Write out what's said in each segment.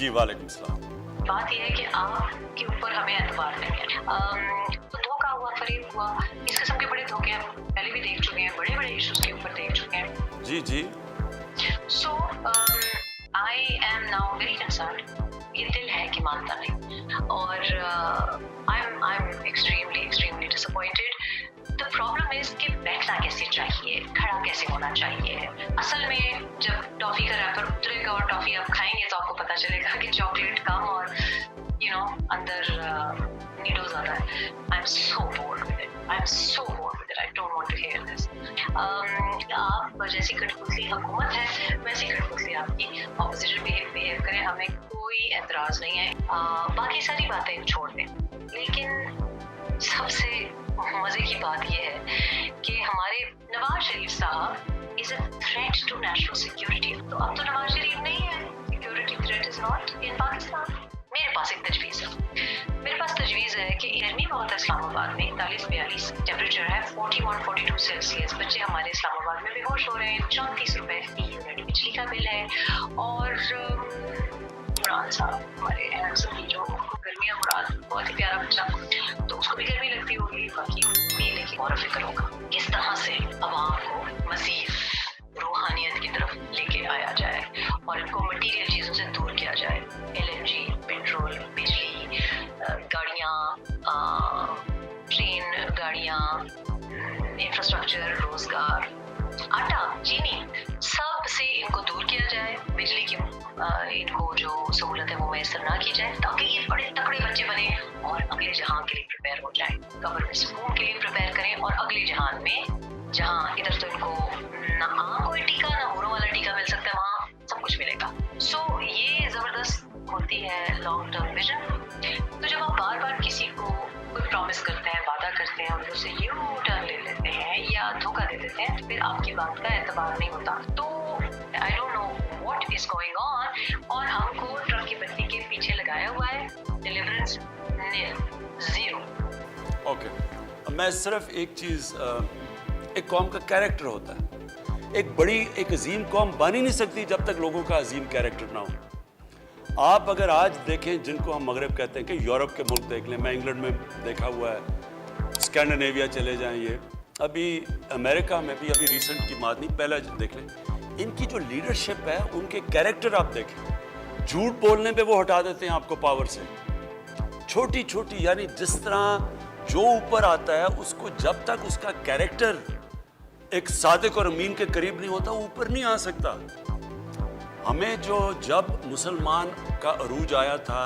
जी वालेकुम सलाम। बात यह है कि आपके ऊपर हमें एतबार नहीं है। तो धोखा हुआ, फरेब हुआ, इस किस्म के बड़े धोखे हम पहले भी देख चुके हैं, बड़े बड़े इश्यूज के ऊपर देख चुके हैं। जी जी। So I am now very concerned. ये दिल है कि मानता नहीं, और I am extremely disappointed. The problem is कि बैठना कैसे चाहिए, खड़ा कैसे होना चाहिए। असल में जब टॉफी का रैपर उतरेगा और टॉफी आप खाएंगे तो आपको पता चलेगा कि चॉकलेट कम और अंदर नीडोज आता है। I am so bored with it, I don't want to hear this. आप जैसी कठपुतली हुकूमत है वैसी कठपुतली आपकी ऑपोजिशन बिहेव करें, हमें कोई एतराज नहीं है। बाकी सारी बातें छोड़ दें, लेकिन सबसे मजे की बात यह है कि हमारे नवाज शरीफ साहब is a threat to national security. तो अब तो नवाज शरीफ नहीं है, security threat is not in Pakistan. मेरे पास एक तजवीज़ है, मेरे पास तजवीज़ है कि गर्मी बहुत है इस्लामाबाद में, 41-42 टेम्परेचर है, 41-42 सेल्सियस। बच्चे हमारे इस्लामाबाद में बेहोश हो रहे हैं। 34 रुपए फी यूनिट बिजली का बिल है। और इमरान साहब हमारे हैंडसम की जो गर्मियाँ, मुराद बहुत ही प्यारा बच्चा, तो उसको भी गर्मी लगती होगी, बाकी भी, लेकिन और फिक्र होगा किस तरह से अवाम को मज़ीद रूहानियत की तरफ लेके आया जाए और इनको मटीरियल चीज़ों से दूर किया जाए। LNG, पेट्रोल, बिजली, गाड़ियाँ, ट्रेन गाड़ियाँ, इंफ्रास्ट्रक्चर, रोजगार, आटा, चीनी, सब से इनको दूर किया जाए। बिजली की इनको जो सहूलत है वो मैसर ना की जाए, ताकि ये बड़े तगड़े बच्चे बने और अगले जहां के लिए प्रिपेयर हो जाए। कब्र में सुकून के लिए प्रिपेयर करें और अगले जहान में, जहां इधर तो इनको ना कोई टीका, ना औरों वाला टीका मिल सकता है, वहाँ सब कुछ मिलेगा। सो ये जबरदस्त होती है लॉन्ग टर्म विजन। तो जब आप बार बार किसी को कोई प्रॉमिस करते हैं, वादा करते हैं और उससे यू टर्न ले लेते हैं या धोखा दे देते हैं, तो फिर आपकी बात का एतबार नहीं होता। तो I don't know what is going on, और हमको ट्रक की बत्ती के पीछे लगाया हुआ है। डिलीवरेंस नील, जीरो। ओके, मैं सिर्फ एक चीज़, एक कौम का कैरेक्टर होता है। एक बड़ी, एक अजीम कौम बन ही नहीं सकती जब तक लोगों का अजीम कैरेक्टर ना हो। आप अगर आज देखें, जिनको हम मगरब कहते हैं, कि यूरोप के मुल्क देख लें, मैं इंग्लैंड में देखा हुआ है, स्कैंडिनेविया चले जाएं, ये अभी अमेरिका में भी अभी रिसेंट की बात नहीं, पहले देख लें, इनकी जो लीडरशिप है, उनके कैरेक्टर आप देखें। झूठ बोलने पे वो हटा देते हैं आपको पावर से, छोटी छोटी, यानी जिस तरह जो ऊपर आता है उसको जब तक उसका कैरेक्टर एक सादिक और अमीन के करीब नहीं होता, ऊपर नहीं आ सकता। हमें जो जब मुसलमान का अरूज आया था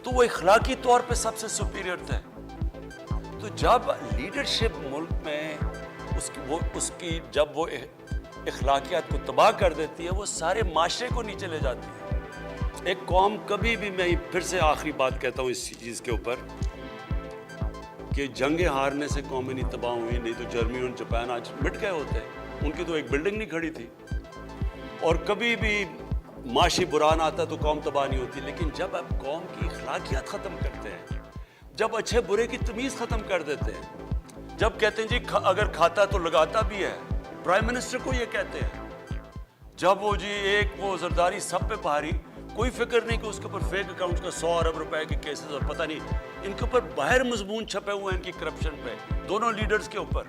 तो वो इखलाकी तौर पे सबसे सुपीरियर थे। तो जब लीडरशिप मुल्क में उसकी जब वो इखलाकियात को तबाह कर देती है, वो सारे माशरे को नीचे ले जाती है। एक कौम कभी भी, मैं फिर से आखिरी बात कहता हूँ इस चीज़ के ऊपर, कि जंगें हारने से कौमें नहीं तबाह हुई, नहीं तो जर्मनी और जापान आज मिट गए होते। उनकी तो एक बिल्डिंग नहीं खड़ी थी। और कभी भी माशी बुरान आता तो कौम तबाह नहीं होती। लेकिन जब आप कौम की इखलाकियात ख़त्म करते हैं, जब अच्छे बुरे की तमीज़ ख़त्म कर देते हैं, जब कहते हैं जी अगर खाता तो लगाता भी है, प्राइम मिनिस्टर को ये कहते हैं, जब वो जी एक वो जरदारी सब पे पहाड़ी, कोई फिक्र नहीं कि उसके ऊपर फेक अकाउंट का 100 अरब रुपए के केसेस और पता नहीं, इनके ऊपर बाहर मजमून छपे हुए हैं इनकी करप्शन पे, दोनों लीडर्स के ऊपर।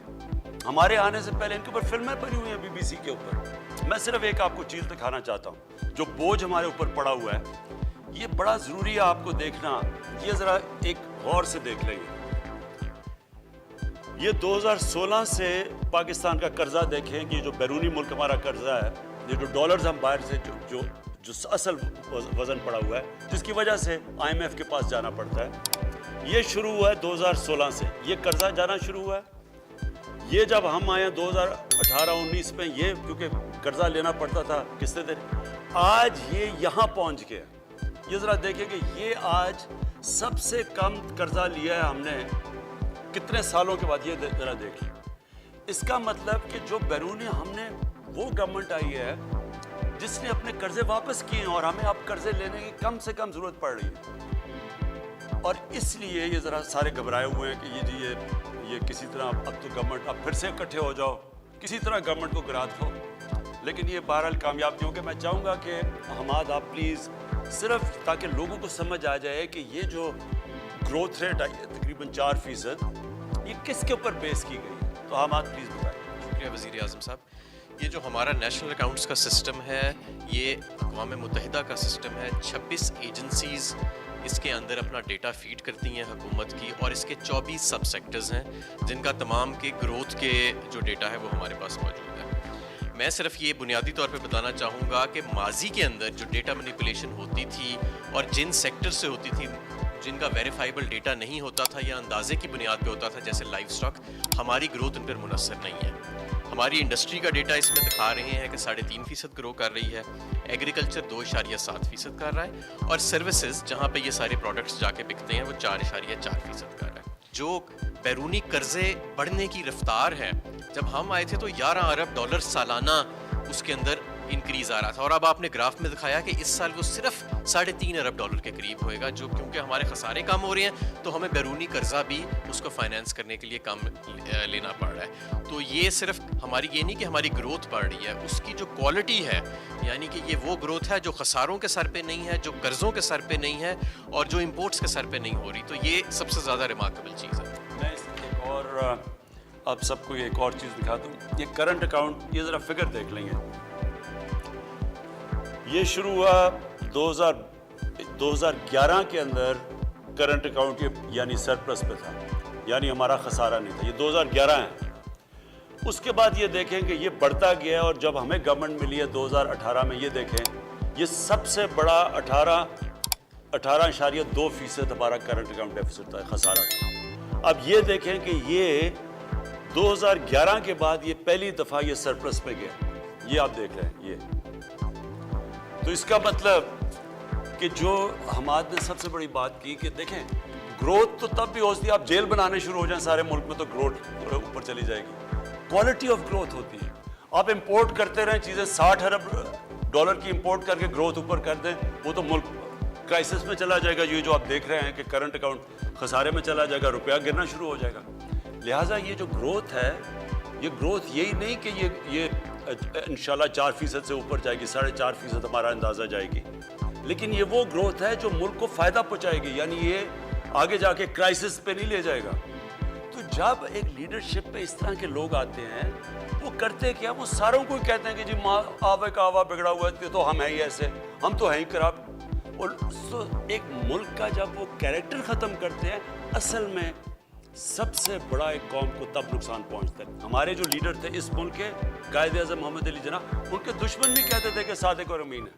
हमारे आने से पहले इनके ऊपर फिल्में बनी हुई हैं BBC के ऊपर। मैं सिर्फ एक आपको चीज़ दिखाना चाहता हूँ, जो बोझ हमारे ऊपर पड़ा हुआ है, ये बड़ा ज़रूरी है आपको देखना। ये ज़रा एक गौर से देख लेंगे। ये 2016 से पाकिस्तान का कर्जा देखें कि जो बैरूनी मुल्क हमारा कर्जा है, ये जो डॉलर्स हम बाहर से जो असल वजन पड़ा हुआ है, जिसकी वजह से IMF के पास जाना पड़ता है, ये शुरू हुआ है 2016 से। ये कर्जा जाना शुरू हुआ है। ये जब हम आए 2018-19 में, ये क्योंकि कर्जा लेना पड़ता था किस्तें देने, आज ये यहाँ पहुँच गया। ये ज़रा देखें कि ये आज सबसे कम कर्जा लिया है हमने कितने सालों के बाद, ये ज़रा देखिए। इसका मतलब कि जो बैरूनी, हमने वो गवर्नमेंट आई है जिसने अपने कर्जे वापस किए और हमें अब कर्जे लेने की कम से कम ज़रूरत पड़ रही है। और इसलिए ये ज़रा सारे घबराए हुए हैं कि ये जी ये किसी तरह अब तो गवर्नमेंट, अब फिर से इकट्ठे हो जाओ, किसी तरह गवर्नमेंट को गिरा दो। लेकिन ये बहरहाल कामयाब नहीं होंगे। मैं चाहूँगा कि हमाद आप प्लीज़ صرف تاکہ لوگوں کو سمجھ آ جائے کہ یہ جو گروتھ ریٹ آئی ہے تقریباً 4%، یہ کس کے اوپر بیس کی گئی ہے؟ تو ہم آپ پلیز بتائیں. شکریہ وزیر اعظم صاحب. یہ جو ہمارا نیشنل اکاؤنٹس کا سسٹم ہے یہ اقوام متحدہ کا سسٹم ہے. 26 ایجنسیز اس کے اندر اپنا ڈیٹا فیڈ کرتی ہیں حکومت کی، اور اس کے 24 سب سیکٹرز ہیں جن کا تمام کے گروتھ کے جو ڈیٹا ہے وہ ہمارے پاس موجود ہے. میں صرف یہ بنیادی طور پہ بتانا چاہوں گا کہ ماضی کے اندر جو ڈیٹا مینیپولیشن ہوتی تھی اور جن سیکٹر سے ہوتی تھی جن کا ویریفائیبل ڈیٹا نہیں ہوتا تھا یا اندازے کی بنیاد پہ ہوتا تھا جیسے لائف سٹاک، ہماری گروتھ ان پر منحصر نہیں ہے. ہماری انڈسٹری کا ڈیٹا اس میں دکھا رہے ہیں کہ 3.5% گرو کر رہی ہے، ایگریکلچر 2.7% کر رہا ہے، اور سروسز جہاں پہ یہ سارے پروڈکٹس جا کے بکتے ہیں وہ 4.4% کر رہا ہے. جو بیرونی قرضے بڑھنے کی رفتار ہے، جب ہم آئے تھے تو $11 ارب سالانہ اس کے اندر انکریز آ رہا تھا، اور اب آپ نے گراف میں دکھایا کہ اس سال وہ صرف $3.5 ارب کے قریب ہوئے گا. جو کیونکہ ہمارے خسارے کم ہو رہے ہیں تو ہمیں بیرونی قرضہ بھی اس کو فائنینس کرنے کے لیے کم لینا پڑ رہا ہے. تو یہ صرف ہماری یہ نہیں کہ ہماری گروتھ بڑھ رہی ہے، اس کی جو کوالٹی ہے، یعنی کہ یہ وہ گروتھ ہے جو خساروں کے سر پہ نہیں ہے، جو قرضوں کے سر پہ نہیں ہے، اور جو امپورٹس کے سر پہ نہیں ہو رہی. تو یہ سب سے زیادہ ریمارکیبل چیز ہے. میں اس ایک اور آپ سب کو ایک اور چیز دکھا دوں. یہ کرنٹ اکاؤنٹ، یہ ذرا فگر دیکھ لیں گے. یہ شروع ہوا 2011 کے اندر کرنٹ اکاؤنٹ یعنی سرپلس پہ تھا، یعنی ہمارا خسارہ نہیں تھا. یہ 2011 ہے. اس کے بعد یہ دیکھیں کہ یہ بڑھتا گیا، اور جب ہمیں گورنمنٹ ملی ہے 2018 میں، یہ دیکھیں یہ سب سے بڑا 18.2% ہمارا کرنٹ اکاؤنٹ ڈیفیسٹ تھا، خسارہ تھا. اب یہ دیکھیں کہ یہ 2011 کے بعد یہ پہلی دفعہ یہ سرپلس پہ گیا. یہ آپ دیکھ رہے ہیں. یہ تو اس کا مطلب کہ جو حماد نے سب سے بڑی بات کی کہ دیکھیں گروتھ تو تب بھی ہوتی ہے، آپ جیل بنانے شروع ہو جائیں سارے ملک میں تو گروتھ اوپر چلی جائے گی. کوالٹی آف گروتھ ہوتی ہے. آپ امپورٹ کرتے رہیں چیزیں، $60 ارب کی امپورٹ کر کے گروتھ اوپر کر دیں، وہ تو ملک کرائسس میں چلا جائے گا. یہ جو آپ دیکھ رہے ہیں کہ کرنٹ اکاؤنٹ خسارے میں چلا جائے گا، روپیہ گرنا شروع ہو جائے گا. لہٰذا یہ جو گروتھ ہے، یہ گروتھ یہی نہیں کہ یہ انشاءاللہ 4% سے اوپر جائے گی، 4.5% ہمارا اندازہ جائے گی، لیکن یہ وہ گروتھ ہے جو ملک کو فائدہ پہنچائے گی. یعنی یہ آگے جا کے کرائسس پہ نہیں لے جائے گا. تو جب ایک لیڈرشپ پہ اس طرح کے لوگ آتے ہیں، وہ کرتے کیا؟ وہ ساروں کو کہتے ہیں کہ جی آوے کا آوا بگڑا ہوا ہے تو ہم ہیں ہی ایسے، ہم تو ہیں ہی خراب. اور ایک ملک کا جب وہ کیریکٹر ختم کرتے ہیں، اصل میں سب سے بڑا ایک قوم کو تب نقصان پہنچتا ہے. ہمارے جو لیڈر تھے اس ملک کے، قائد اعظم محمد علی جناح، ان کے دشمن بھی کہتے تھے کہ صادق اور امین ہے.